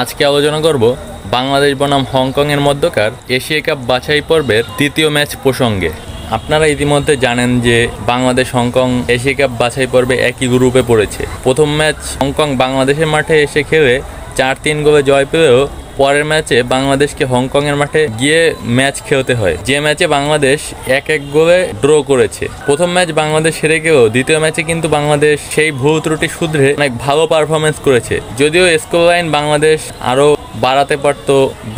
আজকে আলোচনা করব বাংলাদেশ বনাম হংকংয়ের মধ্যকার এশিয়া কাপ বাছাই পর্বের তৃতীয় ম্যাচ প্রসঙ্গে। আপনারা ইতিমধ্যে জানেন যে বাংলাদেশ হংকং এশিয়া কাপ বাছাই পর্বে একই গ্রুপে পড়েছে। প্রথম ম্যাচ হংকং বাংলাদেশের মাঠে এসে খেলে 4-3 গোলে জয় পেলেও পরের ম্যাচে বাংলাদেশকে হংকংয়ের মাঠে গিয়ে ম্যাচ খেলতে হয়, যে ম্যাচে বাংলাদেশ 1-1 গোলে ড্র করেছে। প্রথম ম্যাচ বাংলাদেশ হেরে গেলেও দ্বিতীয় ম্যাচে কিন্তু বাংলাদেশ সেই ভুল ত্রুটি শুধরে অনেক ভালো পারফরমেন্স করেছে। যদিও স্কোর লাইন বাংলাদেশ আরও বাড়াতে পারত,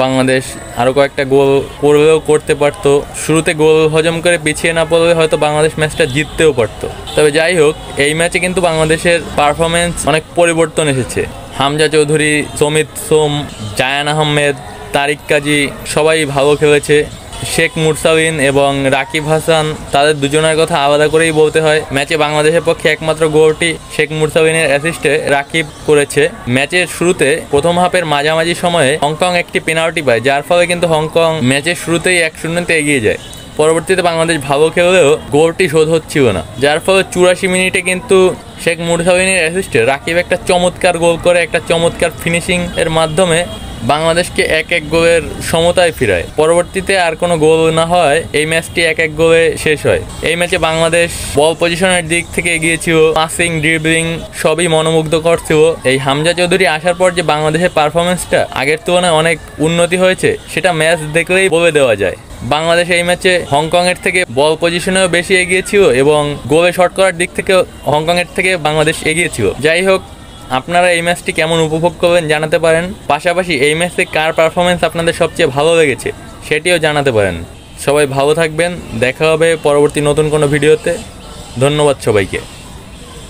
বাংলাদেশ আরও কয়েকটা গোল করলেও করতে পারত, শুরুতে গোল হজম করে পিছিয়ে না পড়লে হয়তো বাংলাদেশ ম্যাচটা জিততেও পারত। তবে যাই হোক, এই ম্যাচে কিন্তু বাংলাদেশের পারফরমেন্স অনেক পরিবর্তন এসেছে। হামজা চৌধুরী, সমিত সোম, জায়ান আহমেদ, তারিক কাজী সবাই ভালো খেলেছে। শেখ মুরসালিন এবং রাকিব হাসান, তাদের দুজনের কথা আলাদা করেই বলতে হয়। ম্যাচে বাংলাদেশের পক্ষে একমাত্র গোলটি শেখ মুরসালিনের অ্যাসিস্টে রাকিব করেছে। ম্যাচের শুরুতে প্রথম হাফের মাঝামাঝি সময়ে হংকং একটি পেনাল্টি পায়, যার ফলে কিন্তু হংকং ম্যাচের শুরুতেই 1-0-তে এগিয়ে যায়। পরবর্তীতে বাংলাদেশ ভালো খেললেও গোলটি শোধ হচ্ছিল না, যার ফলে 84 মিনিটে কিন্তু শেখ মুরসালিনের অ্যাসিস্টে রাকিব একটা চমৎকার গোল করে, একটা চমৎকার ফিনিশিং এর মাধ্যমে বাংলাদেশকে 1-1 গোলের সমতায় ফিরায়। পরবর্তীতে আর কোনো গোল না হয় এই ম্যাচটি 1-1 গোলে শেষ হয়। এই ম্যাচে বাংলাদেশ বল পজিশনের দিক থেকে এগিয়েছিল, পাসিং, ড্রিবলিং সবই মনোমুগ্ধকর ছিল। এই হামজা চৌধুরী আসার পর যে বাংলাদেশের পারফরমেন্সটা আগের তুলনায় অনেক উন্নতি হয়েছে সেটা ম্যাচ দেখলেই বলে দেওয়া যায়। বাংলাদেশ এই ম্যাচে হংকংয়ের থেকে বল পজিশনেও বেশি এগিয়েছিল এবং গোলে শট করার দিক থেকে হংকংয়ের থেকে বাংলাদেশ এগিয়েছিল। যাই হোক, আপনারা এই ম্যাচটি কেমন উপভোগ করবেন জানাতে পারেন। পাশাপাশি এই ম্যাচে কার পারফরমেন্স আপনাদের সবচেয়ে ভালো লেগেছে সেটিও জানাতে পারেন। সবাই ভালো থাকবেন, দেখা হবে পরবর্তী নতুন কোনো ভিডিওতে। ধন্যবাদ সবাইকে।